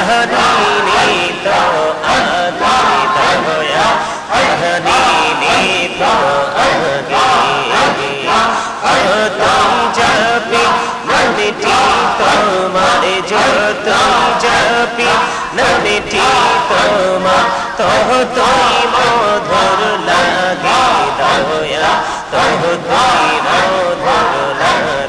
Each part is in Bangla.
আহনি তো আদি দয়া আহনি তো আদি তুম জপি নমিটি তোমার যতই জপি নমিটি তোমার তহ তুই মধুর লাগে দয়া তহ তুই মধুর লাগে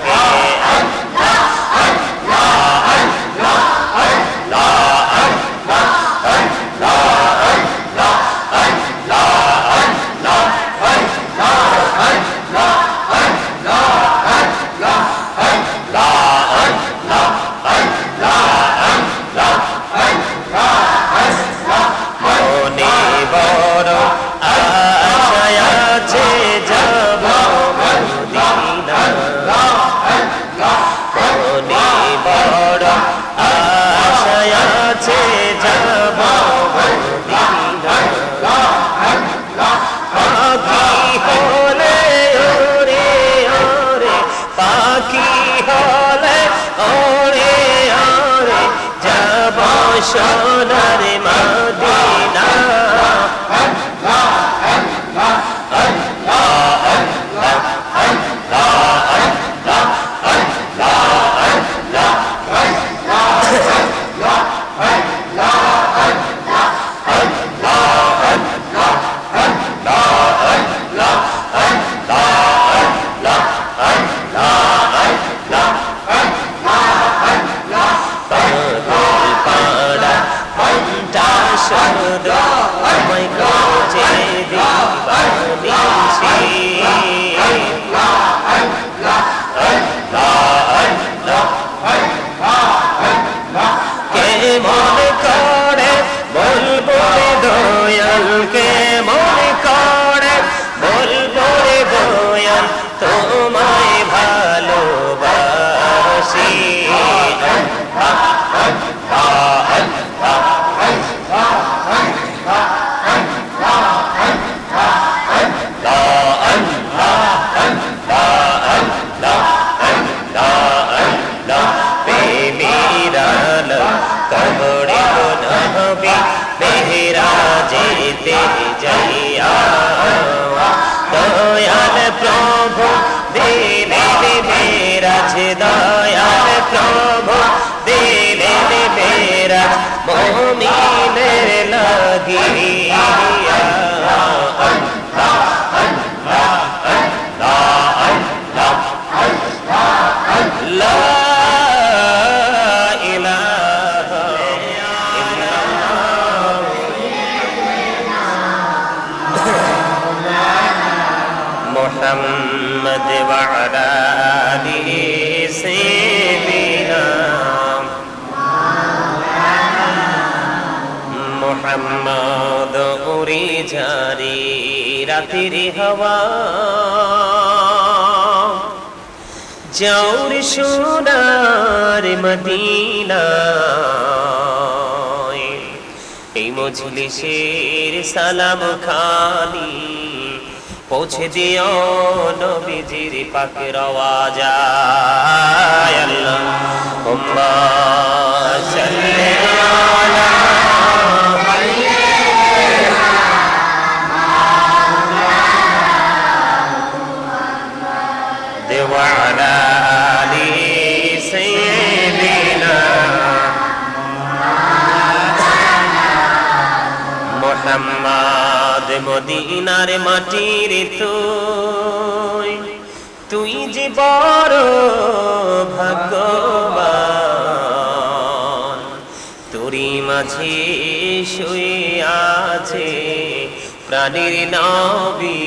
সোনার মদিনা তোমায় ভালোবাসি কবরে নবী মেহরা যেতে যাইয়া দয়াল প্রভু দিলেন মেরাজ দয়াল প্রভু দিলেন মেরাজ মুমিনের লাগিয়া محمد وعلى آله سيدنا محمد উড়ে যারে রাতের হাওয়া যাওর সোনার মদিনা এই মজলিসের সালাম খানি পৌঁছে দিও নবীজির পাকের আওয়াজায় আল্লাহুম্মা সাল্লি আলা মাওলানা ওয়া আলা আলি সাইয়্যিদিনা মুহাম্মদ মদিনার মাটির তুই যে বড় ভাগ্যবান তোরি মাঝে শুয়ে আছে প্রাণীর নবী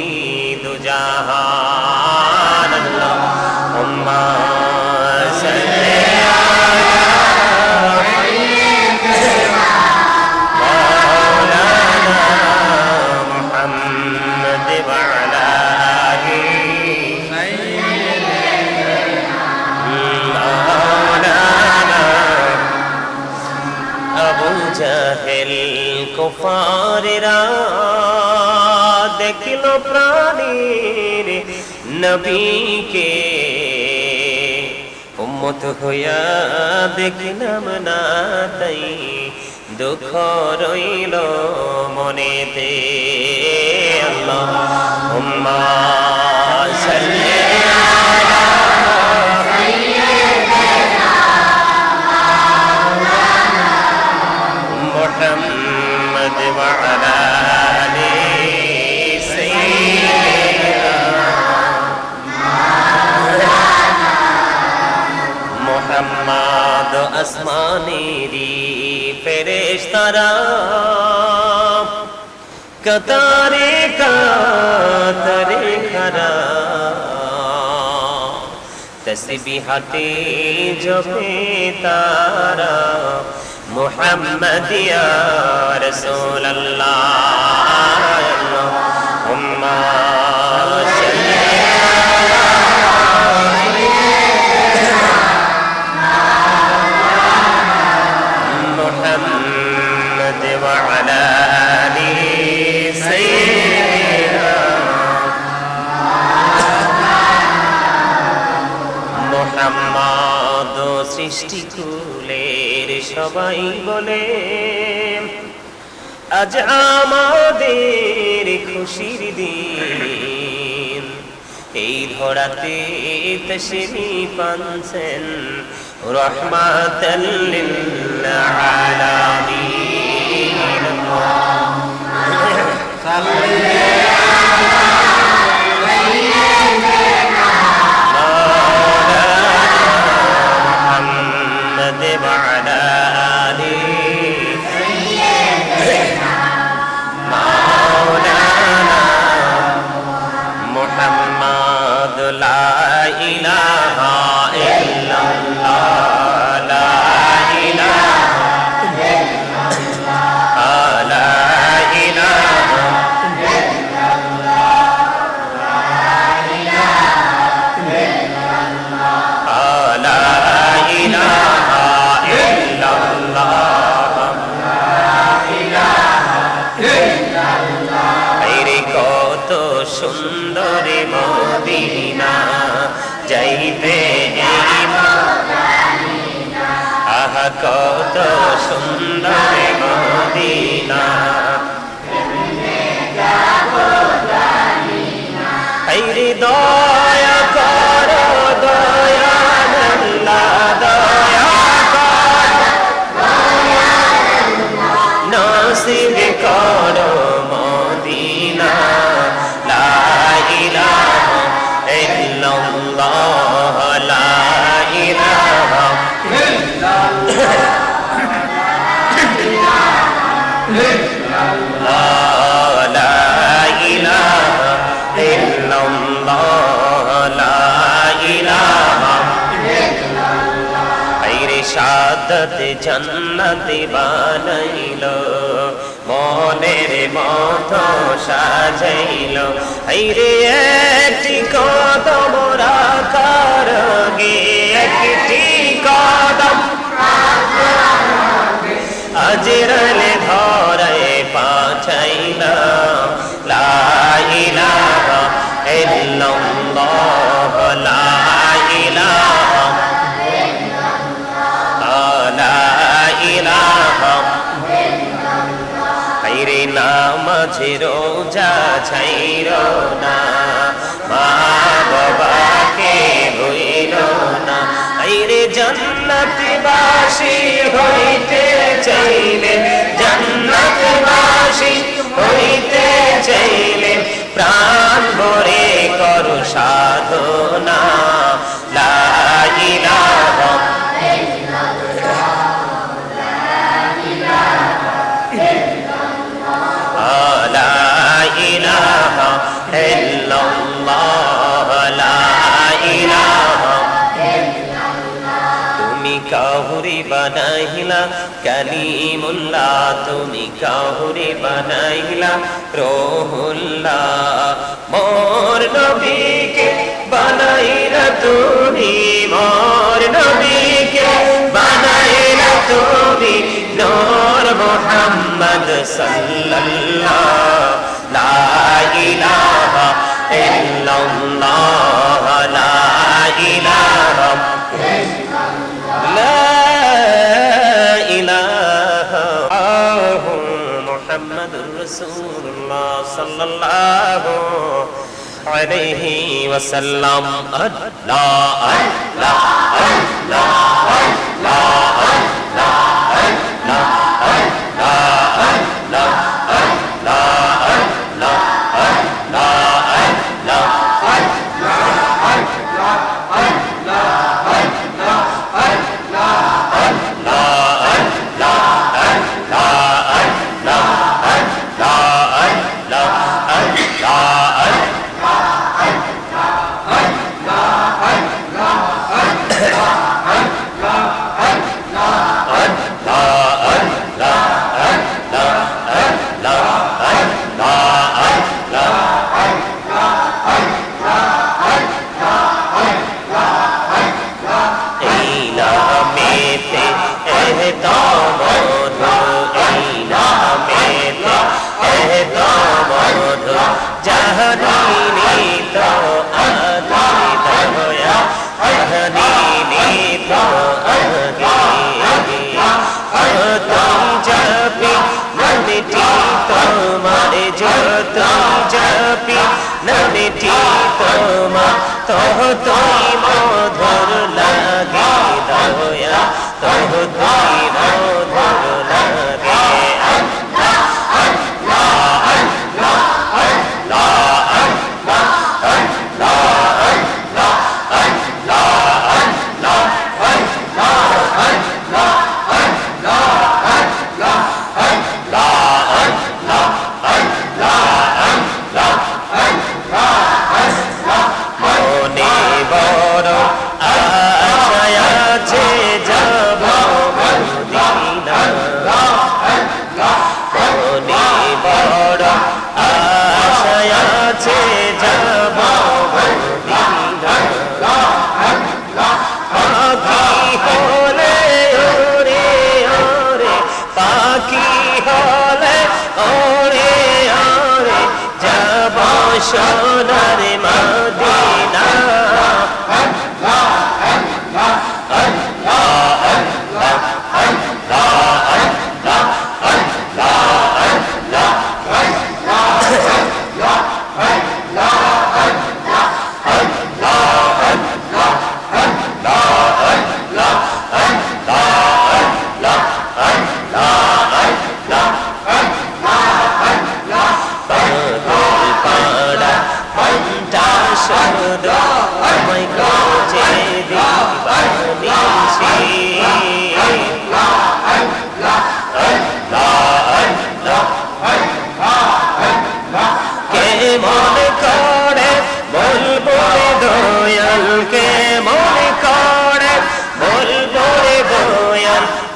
দুজাহান আল্লাহুম্মা সাল্লি কুফারেরা দেখল প্রাণীর নবীকে উম্মত হইয়া দেখলাম না তাই দুঃখ রইল মনেতে আল্লাহুম্মা সাল্লি আলা মুহাম্মদ ওয়া আলা আলি সাইয়্যিদিনা মুহাম্মদ আসমানেরি ফেরেশতারা কতারে কাতারে খরা তসবিহাতে জপে তারা মুহাম্মদ ইয়া রাসূলুল্লাহ আল্লাহুম্মা সাল্লি মুহাম্মদ ওয়া আলা আলি সাইয়্যিদিনা মুহাম্মদ সৃষ্টি কুলের সবাই বলে আজ আমাদের খুশির দিন এই ধরাতে তশরিফ আনছেন রহমাতাল লিল আলামিন মুহাম্মদ ওয়া আলা আলি মাওলানা মুহাম্মদ লা ইলাহা ইল্লাল্লাহ লা ইলাহা লা ইলাহা লা ইলাহা ইল্লাল্লাহ আরে কত সুন্দর মদিনা যাইতে এই মদিনা আহা কত সুন্দর মদিনা আরে দয়া করো দয়াল্লাহ দয়া নসিব করো মদিনা লা ইলাহা ইল্লাল্লাহ লা ইলাহা লা ইলাহা ইল্লাল্লাহ লা ইলাহা আইরে শাহাদাত জান্নাত বানাইলো মনের মতো সাজাইলো আইরে একটি কদম রাখার গে একটি কদম আজরালে ধরে পাছাইলা লা ইলাহা ইল্লাল্লাহ লা ইলাহা লা ইলাহা আইরে নামাজ রোজা ছাইরো না মা বাবাকে ভুইলো না আইরে জান্নাতবাসী হইতে চাইলে জান্নাতবাসী হইতে চাইলে প্রাণ ভরে করো সাধনা লা ইলাহা লা ইলাহা ইল্লাল্লাহ লা ইলাহা তুমি কাহুরি বানাইলা কালিমুল্লাহ তুমি কাহুরি বানাইলা রূহুল্লাহ মোর নবীকে বানাইলা তুমি মোর নবীকে বানাইলা তুমি নূর মুহাম্মদ সাল্লাল্লাহ লা ইলাহা ইল্লাল্লাহ লা ইলাহা লা ইলাহা মুহাম্মাদুর রাসূলুল্লাহ সাল্লাল্লাহু আলাইহি ওয়াসাল্লাম। আল্লাহ আল্লাহ আল্লাহ আল্লাহ তোই মধুর লাগে দয়া, তোই মধুর লাগে। সোনার মদিনা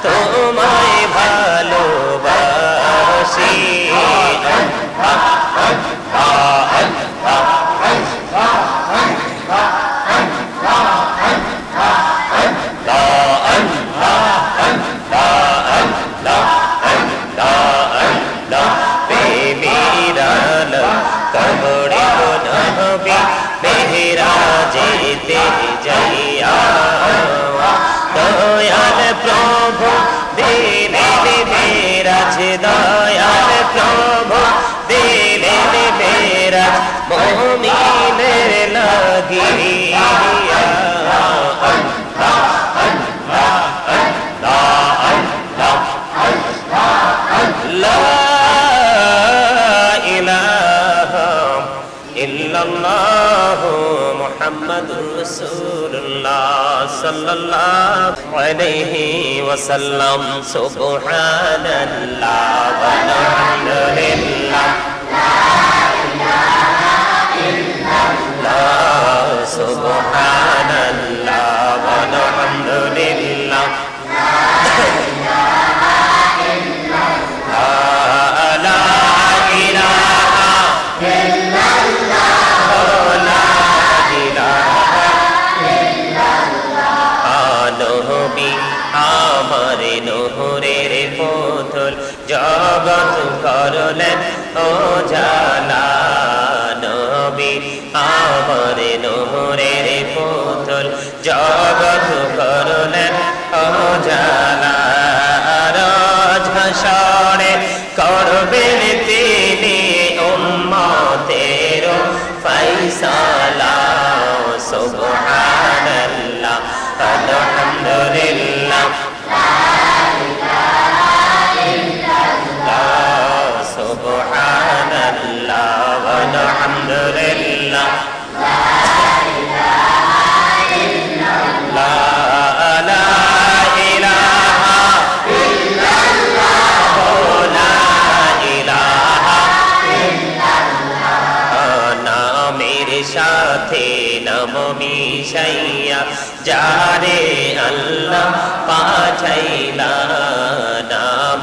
তোমায় ভালোবাসি। কবরে নবী মেহরাজেতে যাইয়া দয়াল প্রভু দিলেন মেরাজ, দয়াল প্রভু দিলেন মেরাজ মুমিনের লাগিয়া। মুহাম্মাদুর রাসূলুল্লাহ সাল্লাল্লাহু আলাইহি ওয়াসাল্লাম। সুবহানাল্লাহ ওয়ালহামদুলিল্লাহ লা ইলাহা ইল্লাল্লাহ, সুবহানাল্লাহ ওয়ালহামদুলিল্লাহ লা ইলাহা ইল্লাল্লাহ, লা ইলাহা ইল্লাল্লাহ, নবী আমার নহরের পুতুল জগৎ করলেন ও জালা। নবী আমার নহরের পুতুল জগৎ করলেন ও জালা। রাজ হাসরে করবে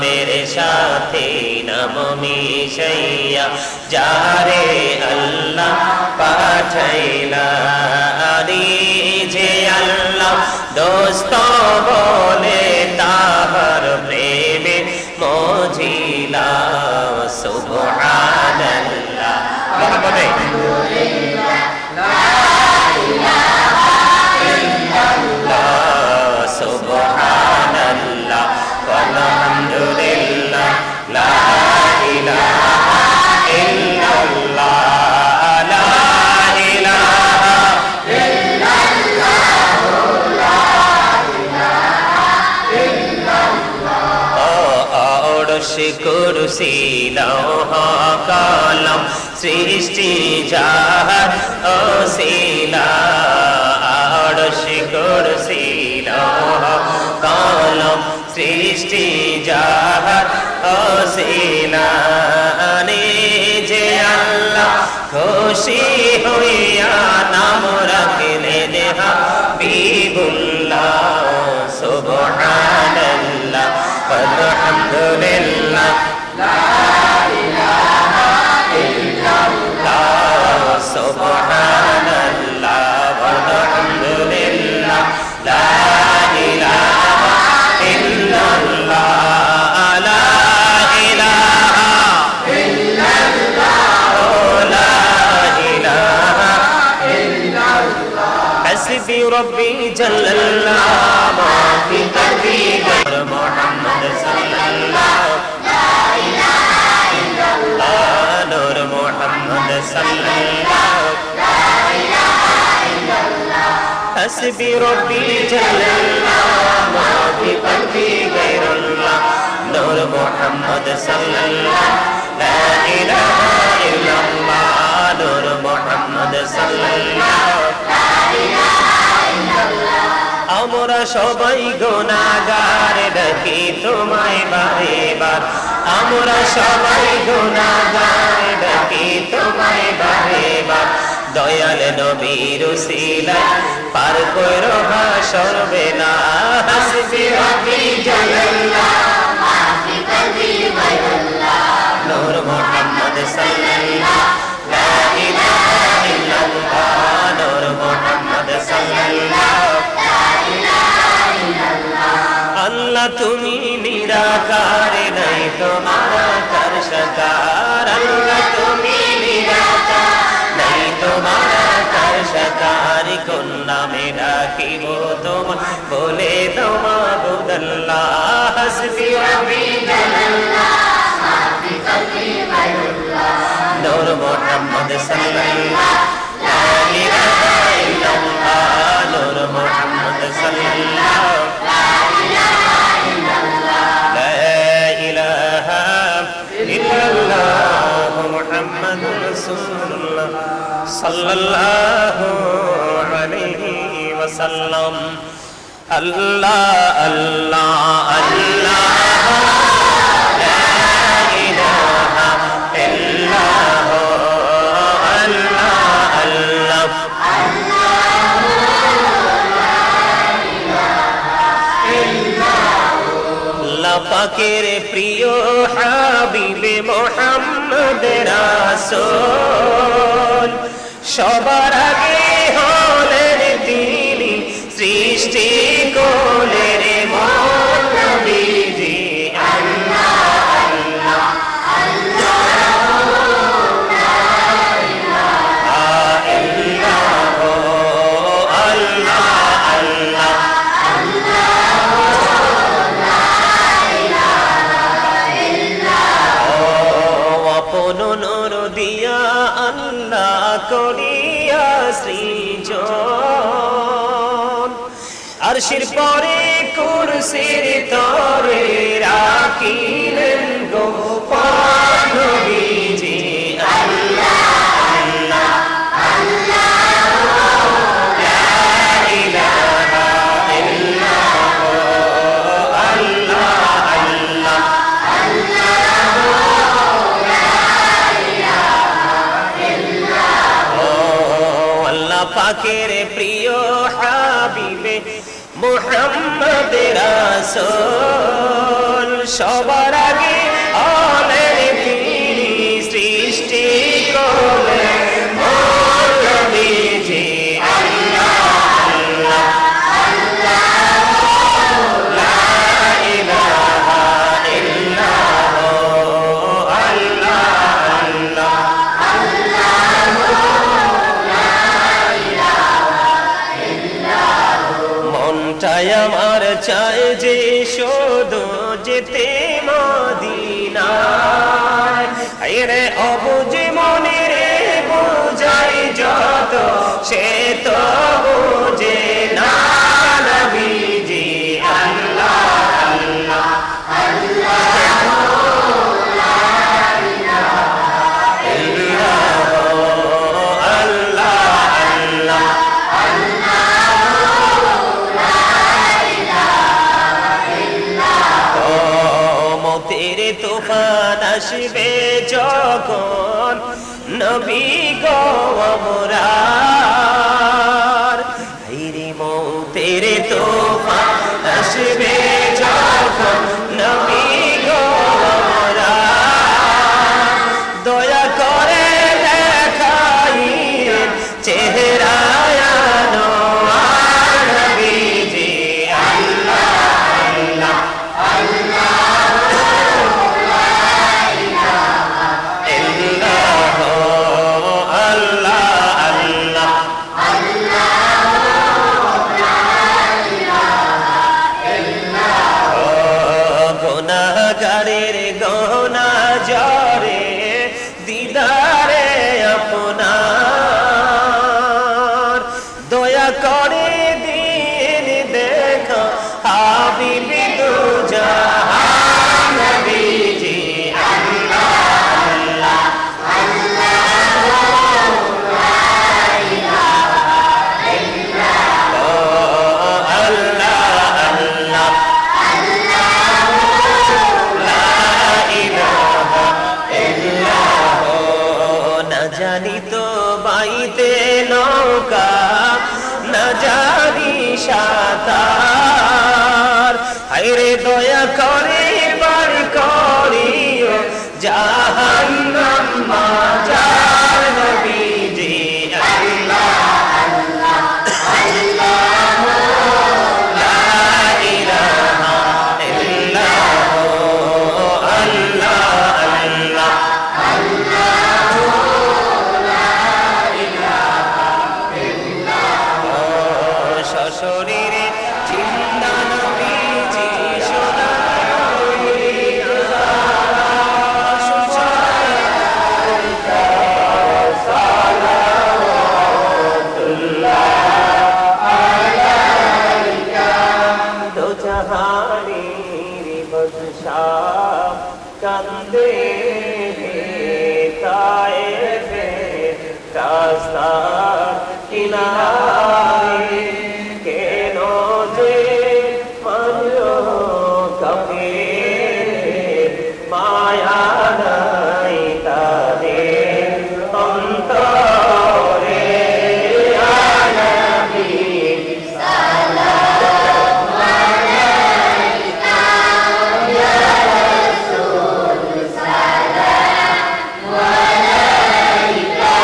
নামের সাথে নাম মিশাইয়া যারে আল্লাহ পাঠাইলা যে আল্লাহ দোস্ত বলে তাহার প্রেমে মজিলা সুবহানাল্লাহ সুবহানাল্লাহ আলহামদুলিল্লাহ লা ইলাহা ইল্লাল্লাহ লা ইলাহা ইল্লাল্লাহ লা ইলাহা ইল্লাল্লাহ আরশ কুরসি লৌহ কলম সৃষ্টি জাহান ওসিলা আরশ কুরসি লৌহ কলম সৃষ্টি জাহান ওসিলা যে আল্লাহ খুশি হইয়া নাম রাখলেন হাবিবুল্লাহ সুবহানাল্লাহ আলহামদুলিল্লাহ লা ইলাহা ইল্লাল্লাহ সুবহানাল্লাহ আলহামদুলিল্লাহ লা ইলাহা ইল্লাল্লাহ লা ইলাহা ইল্লাল্লাহ লা ইলাহা ইল্লাল্লাহ হাসবি রব্বি জাল্লাল্লাহ মা ফি কলবি গায়র মুহাম্মদ সাল্লাল্লাহু লা ইলাহা ইল্লাল্লাহ নূর মুহাম্মদ সাল্লাল্লাহু লা ইলাহা ইল্লাল্লাহ হাসবি রব্বি জাল্লাল্লাহ মা ফি কলবি গায়রুল্লাহ নূর মুহাম্মদ সাল্লাল্লাহু লা ইলাহা ইল্লাল্লাহ নূর মুহাম্মদ সাল্লাল্লাহু লা ইলাহা ইল্লাল্লাহ আমরা সবাই গুনাহগার ডাকি তোমায় বারে বার আমরা সবাই গুনাহগার ডাকি তোমায় বারে বার দয়াল নবীর উসিলায় পার কইরো হাসর বেলা হাসবি রব্বি জাল্লাল্লাহ মা ফি কলবি গায়রুল্লাহ নূর মুহাম্মদ সাল্লাল্লাহু লা ইলাহা ইল্লাল্লাহ নূর মুহাম্মদ সাল্লাল্লাহু লা ইলাহা ইল্লাল্লাহ আল্লাহ তুমি নিরাকার নাই তোমার কার সাকার আল্লাহ তুমি নিরাকার নাই তোমার কার সাকার কোন নামে ডাকিব তোমার বলে মাবুদাল্লাহ হাসবি রব্বি জাল্লাল্লাহ মা ফি কলবি গায়রুল্লাহ নূর মুহাম্মদ সাল্লাল্লাহু লা ইলাহা ইল্লাল্লাহ নূর মুহাম্মদ সাল্লাল্লাহু লা ইলাহা ইল্লাল্লাহ লা ইলাহা ইল্লাল্লাহ মুহাম্মাদুর রাসূলুল্লাহ সাল্লাল্লাহু আলাইহি ওয়াসাল্লাম আল্লাহ আল্লাহ আল্লাহ লা ইলাহা ইল্লাল্লাহ আল্লাহ আল্লাহ আল্লাহ পাকের প্রিয় হাবিবে মুহাম্মদ রাসূল সবার আগে হলেন তিনি সৃষ্টি কোলের মূল নবীজি আল্লাহ আল্লাহ নূর দিয়া আল্লাহ করিয়া সৃজন আরশের পরে কুরসির তরে রাখিলেন গোপন নবীজি আল্লাহ আল্লাহ আল্লাহ লা ইলাহা ইল্লাল্লাহ আল্লাহ আল্লাহ পাকের প্রিয় হাবিবে মুহাম্মদ রাসূল সবার আগে অনেক তিনি সৃষ্টি করলেন মোর নবীজি আল্লাহ আল্লাহ মনটাই আমার চায় যে শুধু যেতে মদিনায় রে অবুঝ মনে রে বোঝাই যত সে তো বোঝে না নবীজি আল্লাহ আল্লাহ তেরে তুফান আসবে যখন নবী গো আমরার হায়রে মৌতের তুফান আসবে যখন নবী গো আমরার দয়া করে দেখাইয়েন চেহারা আনোয়ার নবীজি আল্লাহ আল্লাহ গুনাহগারের গোনা জরে দিদারে আপনার দয়া করে দিন দেখো হাবিবি দুজাহান নবীজি আল্লাহ আল্লাহ জানি তো বাইতে নৌকা না জানি সাঁতার হায়রে দয়া করে বার করিও জাহান্নাম মাজার নবীজি আল্লাহ আল্লাহ আল্লাহ লা ইলাহা ইল্লাল্লাহ আল্লাহ আল্লাহ শরীরে জিন্দা নবীজি সোনা দো জাহানের বাদশাহ কান্দে তায়েফে রাস্তা কিনারে কেন যে মানলো কাফের মায়া নাই তাদের অন্তরে ইয়া নবী সালাম আলাইকা ইয়া রাসূল সালাম আলাইকা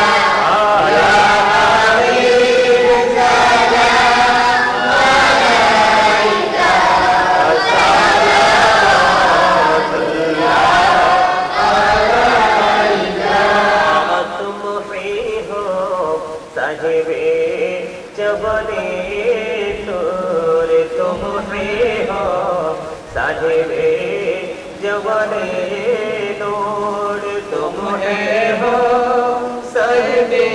ইয়া जबने तोर तुम हो साहिबे जबने तोर तुम हो साहिबे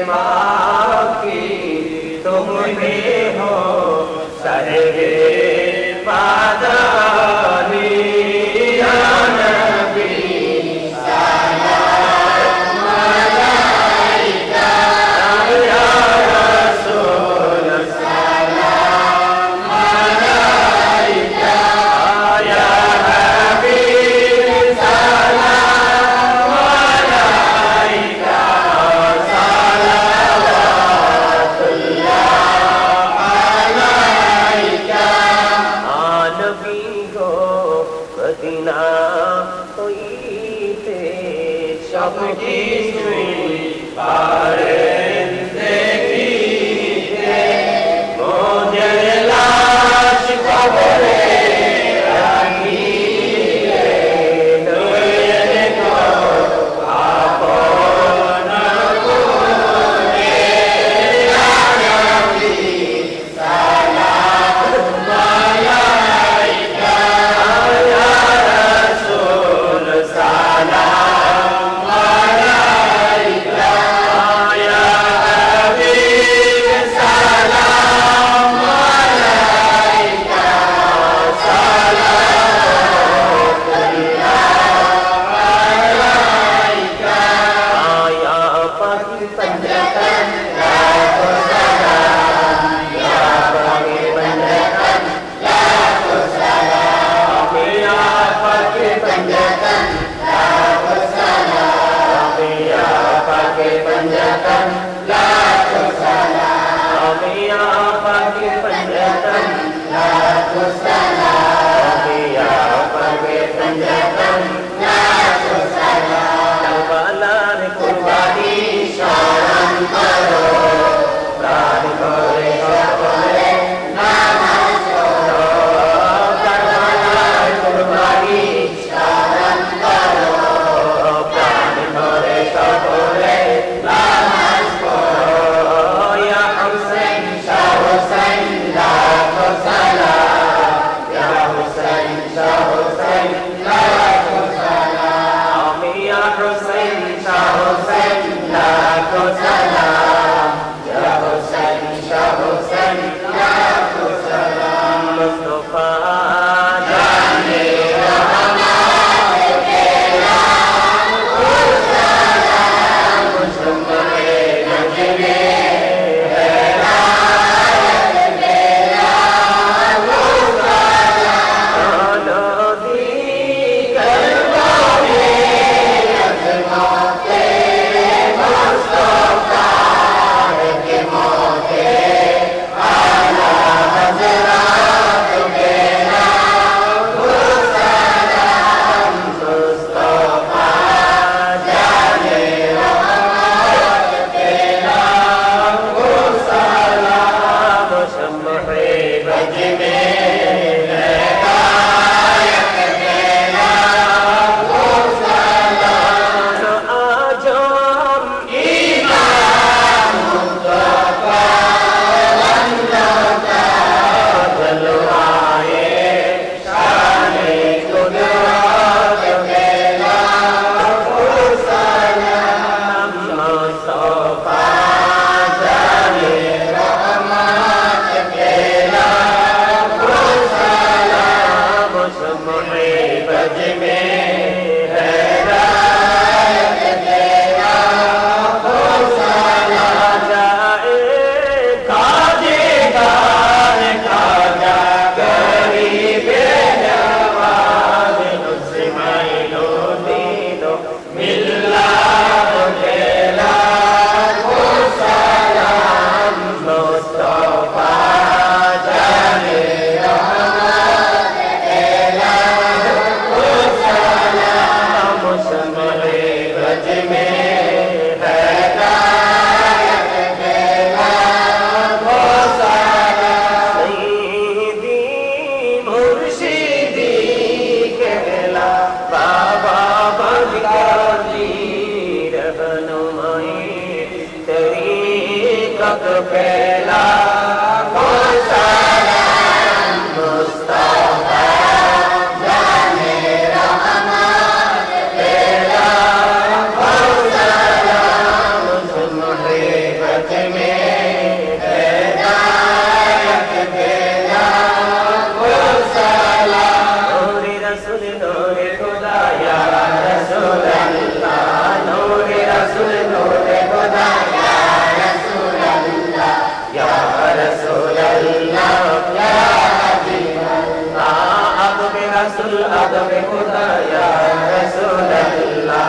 माकी तुम हो साहिबे पादानी या नबी सलाम अलैका या रसूल सलाम अलैका या हबीब सलाम अलैका মদিনা হইতে সব কিছুই পারেন দেখিতে মোদের লাশ কবরে রাখিলে লইলেন গো আপন কোলে ইয়া নবী সালাম আলাইকা ইয়া রাসূল সালাম আলাইকা ইয়া হাবিব সালাম আলাইকা সালাম আলাইকা ইয়া পাকি पंजतन लाखो सलाम या पाकी पंजतन लाखो सलाम या पाकी पंजतन लाखो सलाम या पाकी पंजतन लाखो सलाम या पाकी पंजतन लाखो सलाम या पाकी पंजतन लाखो सलाम करबलार कुर्बानी স্মরণ করো প্রাণ করে সকলে নামাজ পড়ো কারবালার কুরবানি স্মরণ করো প্রাণ করে সকলে নামাজ পড়ো ইয়া হুসাইন শাহ হুসাইন লাখো সালাম ইয়া হুসাইন শাহ হুসাইন লাখো সালাম ইয়া হুসাইন শাহ হুসাইন লাখো সালাম ইয়া হুসাইন শাহ হুসাইন লাখো সালাম মুস্তাফা জানে রহমত কে নাম কো সালাম মুসলমানে নজরে হেদায়েত কে নাম কো সালাম নবী করবানে আজমাতে মুস্তাফা के मौके आला हज़रात के नाम को सलाम मुस्तफा जाने रहमत के नाम को सलाम शम्मे बज में हिदायत के नाम को सलाम आज हम ईमान जलवाए शाने कुदरत के नाम को सलाम मुस्तफा जाने रहमत के नाम को सलाम शम्मे बज में हिदायत के नाम को सलाम जाए खाजे खाजा गरीबे नवाज मुस्लिमाइनो दीनो मिल्लात के लाखो सलाम मुस्तफा जाने रहमत के लाखो सलाम मुस्लिमाने गज में हिदायत के लाखो सलाम सईदी मुर्शिदी कहला बाबा बगदादी रहनुमाई तरीक़त फैला को सलाम मुस्तफा जाने रहमत के लाखो सलाम सुमरे बज में हिदायत के लाखो सलाम नूरे रसूल नूरे खुदा या रसूल अल्लाह नूरे रसूल नूरे खुदा या रसूल अल्लाह या रसूल अल्लाह या हबीब अल्लाह अदब रसूल अदब खुदा या रसूल अल्लाह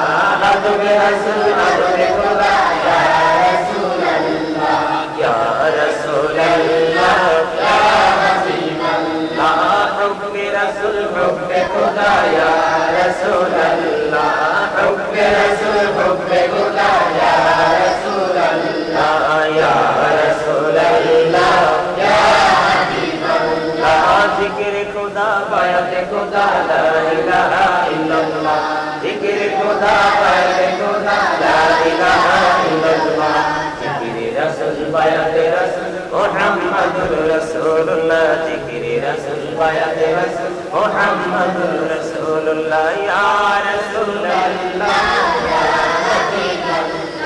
अदब रसूल अदब खुदा या रसूल अल्लाह या रसूल अल्लाह या हबीब अल्लाह हुक्म रसूल हुक्म खुदा يا رسول الله حب رسول حب خدا يا رسول الله يا رسول الله يا حبيب الله ذكر خدا بیات خدا لا ইলাহা ইল্লাল্লাহ ذکر خدا بیات خدا لا ইলাহা ইল্লাল্লাহ ذکر رسول بیات رسول محمد رسول الله ذکر رسول بیات رسول محمد رسول الله یا رسول الله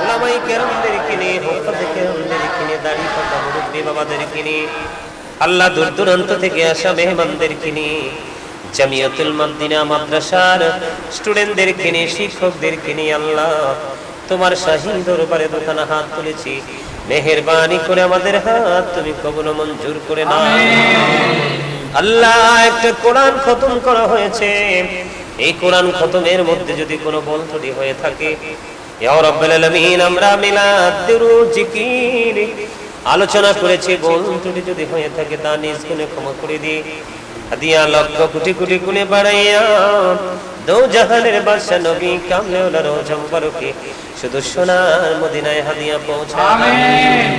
ওলামায়ে কেরামদেরকে নিয়ে হুফাজে কেরামদেরকে নিয়ে দাড়ি পাকা মুরব্বি বাবাদেরকে নিয়ে আল্লাহ দূর দূরান্ত থেকে আসা মেহমানদেরকে নিয়ে জামিয়াতুল মদিনা মাদ্রাসার স্টুডেন্টদেরকে নিয়ে শিক্ষকদেরকে নিয়ে আল্লাহ তোমার শাহী দরবারে দুখানা হাত তুলেছি মেহেরবানি করে আমাদের হাত তুমি কবুল মঞ্জুর করে নাও আল্লাহ একটা কোরআন খতম করা হয়েছে এই কোরআন খতমের মধ্যে যদি কোনো ভুল ত্রুটি হয়ে থাকে ইয়া রাব্বুল আলামিন আমরা মিলাদ দুরূদ জিকির আলোচনা করেছি ভুল ত্রুটি যদি হয়ে থাকে তা নিজ গুণে ক্ষমা করে দিই হাদিয়া লক্ষ কোটি কোটি গুণে বাড়াইয়া দো জাহানের বাদশা নবী কামলিওয়ালা রওজা মুবারকে শুধু সোনার মদিনায় হাদিয়া পৌঁছায় আমিন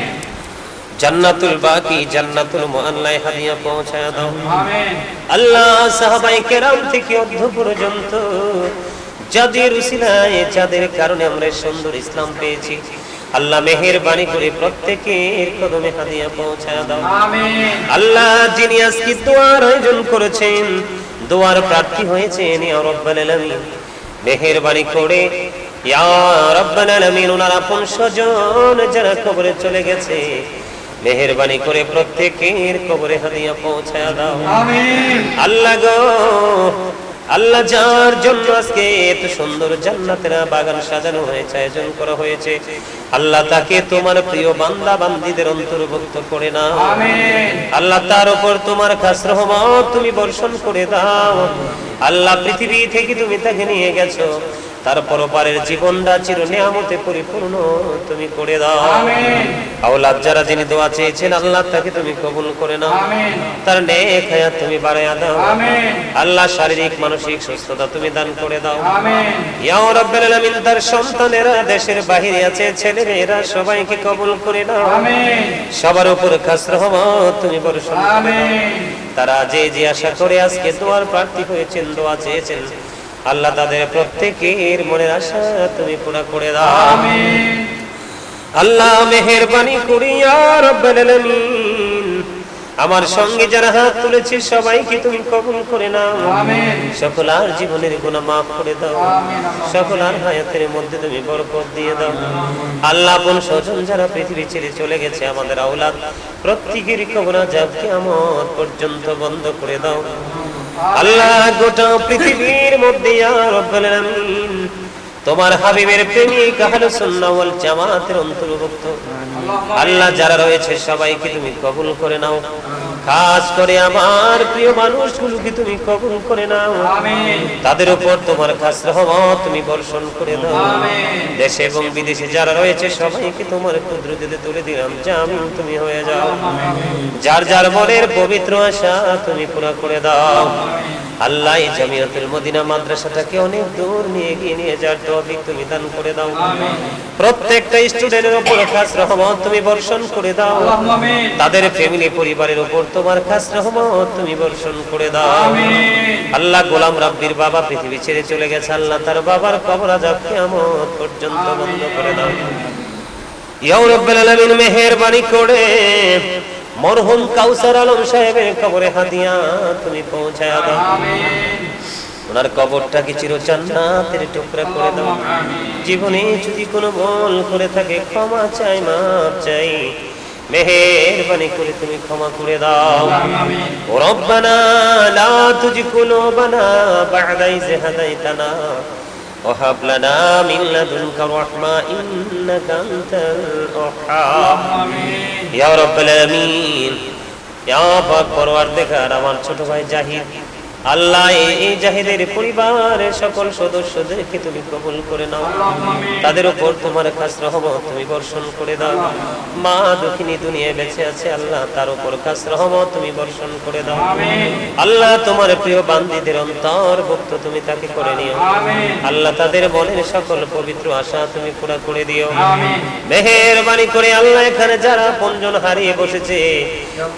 জান্নাতুল বাকি জান্নাতুল মুআল্লায় হাদিয়া পৌঁছায় দাও আমিন আল্লাহ সাহাবায়ে কেরাম থেকে অর্ধ পর্যন্ত যাদের উসিলায় যাদের কারণে আমরা সুন্দর ইসলাম পেয়েছি আল্লাহ মেহেরবানি করে প্রত্যেকের কদমে হাদিয়া পৌঁছায় দাও আমিন আল্লাহ যিনি আজকে দোয়ার আয়োজন করেছেন দোয়ার প্রার্থী হয়েছেন ইয়া রাব্বাল আলামিন মেহেরবানি করে ইয়া রাব্বাল আলামিন ওনার আপন স্বজন যারা কবরে চলে গেছে মেহেরবানি করে প্রত্যেকের কবরে হাদিয়া পৌঁছায় দাও আমিন আল্লাহ গো আল্লাহ যার জন্য আজকে এত সুন্দর জান্নাতের বাগান সাজানো হয়েছে আয়োজন করা হয়েছে আল্লাহ তাকে তোমার প্রিয় বান্দা বান্দীদের অন্তর্ভুক্ত করে নাও আমিন আল্লাহ তার উপর তোমার খাস রহমত তুমি বর্ষণ করে দাও আল্লাহ পৃথিবী থেকে তুমি তাকে নিয়ে গেছো তার পরপারের জীবনটা চির নিয়ামতে পরিপূর্ণ তুমি করে দাও আমিন আওলাদ যারা যিনি দোয়া চেয়েছেন আল্লাহ তাকে তুমি কবুল করে নাও আমিন তার নেক হায়াত তুমি বাড়ায়া দাও আমিন আল্লাহ শারীরিক মানসিক সুস্থতা তুমি দান করে দাও আমিন ইয়া রাব্বাল আলামিন তার সন্তানেরা দেশের বাইরে আছে ছেলে মেয়েরা সবাইকে কবুল করে নাও আমিন সবার উপর খাস রহমত তুমি বর্ষণ করো আমিন তারা যে যে আশা করে আজকে দোয়ার প্রার্থী হয়েছেন দোয়া চেয়েছেন আল্লাহ তাদের প্রত্যেকের মনের আশা তুমি পুরা করে দাও আমিন আল্লাহ মেহেরবানি করি ইয়া রাব্বাল আলামিন আমার সঙ্গে যারা হাত তুলেছে সবাইকে তুমি কবুল করে নাও আমিন সকলের জীবনের গুনাহ maaf করে দাও আমিন সকলের হায়াতের মধ্যে তুমি বরকত দিয়ে দাও আল্লাহ আপন স্বজন যারা পৃথিবী ছেড়ে চলে গেছে আমাদের আওলাদ প্রত্যেকের কবর আযাব কিয়ামত পর্যন্ত বন্ধ করে দাও আল্লাহ গোটা পৃথিবীর মধ্যে ইয়া রাব্বাল আলামিন তোমার হাবিবের প্রেমিক আহলে সুন্নাহ ওয়াল জামাতের অন্তর্ভুক্ত আল্লাহ যারা রয়েছে সবাইকে তুমি কবুল করে নাও খাস করে আমার প্রিয় মানুষগুলোকে তুমি কবুল করে নাও আমিন তাদের উপর তোমার খাস রহমত তুমি বর্ষণ করে দাও আমিন দেশে এবং বিদেশে যারা রয়েছে সবাইকে তোমার কুদরতে তুলে দিলাম জামিন তুমি হয়ে যাও আমিন যার যার মনের পবিত্র আশা তুমি পুরা করে দাও আল্লাহ এই জামিয়াতুল মদিনা মাদ্রাসাটাকে অনেক দূর নিয়ে গিয়ে নিয়ে যাওয়ার তৌফিক তুমি দান করে দাও আমিন প্রত্যেকটা স্টুডেন্টের উপর খাস রহমত তুমি বর্ষণ করে দাও আমিন তাদের ফ্যামিলি পরিবারের উপর তোমার খাস রহমত তুমি বর্ষণ করে দাও আমিন আল্লাহ গোলাম রাব্বির বাবা পৃথিবী ছেড়ে চলে গেছে আল্লাহ তার বাবার কবর আযাব কিয়ামত পর্যন্ত বন্ধ করে দাও ইয়া রাব্বুল আলামিন মেহেরবানি করে মরহুম কাউসার আলম সাহেবের কবরে হাদিয়া তুমি পৌঁছায়া দাও আমিন ওনার কবরটাকে চির জান্নাতের টুকরা করে দাও জীবনে যদি কোনো ভুল করে থাকে ক্ষমা চাই মাফ চাই মেহেরবানি করে তুমি ক্ষমা করে দাও আমিন ও রব্বানা লা তুজি কুলুবানা বা'দা ইয হাদাইতানা ওয়া হাব লানা মিন লাদুনকা রাহমা ইন্নাকা আনতাল ওয়াহ্হাব আমিন ইয়া রাব্বাল আলামিন ইয়া পাক পরওয়ারদিগার আমার ছোট ভাই জাহিদ আল্লাহ এই জাহিদের পরিবারের সকল সদস্যদেরকে তুমি কবুল করে নাও, তাদের উপর তোমার খাস রহমত তুমি বর্ষণ করে দাও। মা দুঃখিনী দুনিয়ায় বেঁচে আছে আল্লাহ, তার উপর খাস রহমত তুমি বর্ষণ করে দাও। আল্লাহ তোমার প্রিয় বান্দীদের অন্তর্ভুক্ত তুমি তাকে করে নিও। আল্লাহ তাদের মনের সকল পবিত্র আশা তুমি পুরা করে দিও। মেহেরবানি করে আল্লাহ এখানে যারা আপনজন হারিয়ে বসেছে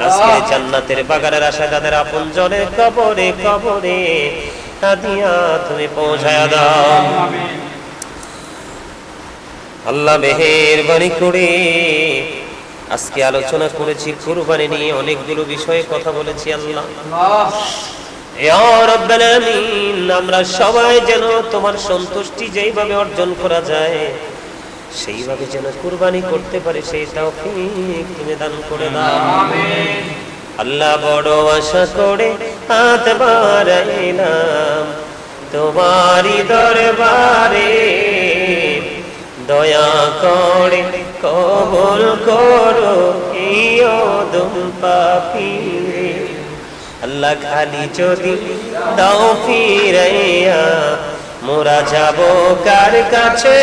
আজকে জান্নাতের বাগানের আশা তাদের আপনজনের কবরে কবরে হাদিয়া তুমি পৌঁছায়া দাও। আল্লাহ মেহেরবানি করে আজকে আলোচনা করেছি কুরবানি নিয়ে, অনেকগুলো বিষয়ে কথা বলেছি। আল্লাহ ইয়া রাব্বাল আলামিন, আমরা সবাই যেন তোমার সন্তুষ্টি যেইভাবে অর্জন করা যায় সেইভাবে যেন কুরবানি করতে পারে সেই তৌফিক তুমি দান করে দাও। আমিন। আল্লাহ বড় আশা করে হাত বাড়াইলাম তোমারই দরবারে, দয়া করে কবুল করো এই অদম পাপীরে। আল্লাহ খালি যদি দাও ফিরাইয়া মোরা যাব কার কাছে,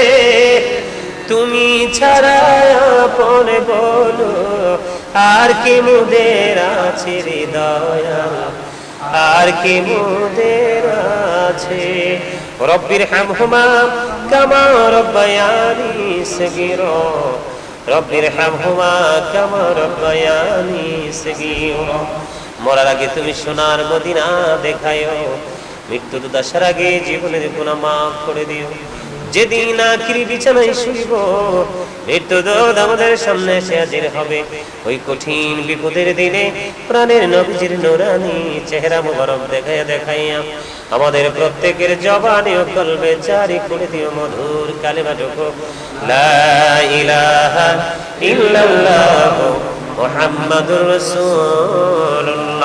তুমি ছাড়া আপন বলো আর কি মোদের আছে রে দয়াল, আর কি মোদের আছে। রব্বির হামহুমা কামা রব্বায়ানি সগীরা, রব্বির হামহুমা কামা রব্বায়ানি সগীরা। মরার আগে তুমি সোনার মদিনা দেখায়ো, মৃত্যু দশার আগে জীবনের গুনাহ মাফ করে দিও। যেদিন আখিরি বিছানায় শুইব মৃত্যু দোদ আমাদের সামনে এসে হাজির হবে, ওই কঠিন বিপদের দিনে প্রাণের নবীজির নূরানি চেহারা মুবারক দেখাইয়া দেখাইয়া আমাদের প্রত্যেকের জবানে ও কলবে জারি করে দিও মধুর কালেমাটুকু লা ইলাহা ইল্লাল্লাহ মুহাম্মাদুর রাসূলুল্লাহ।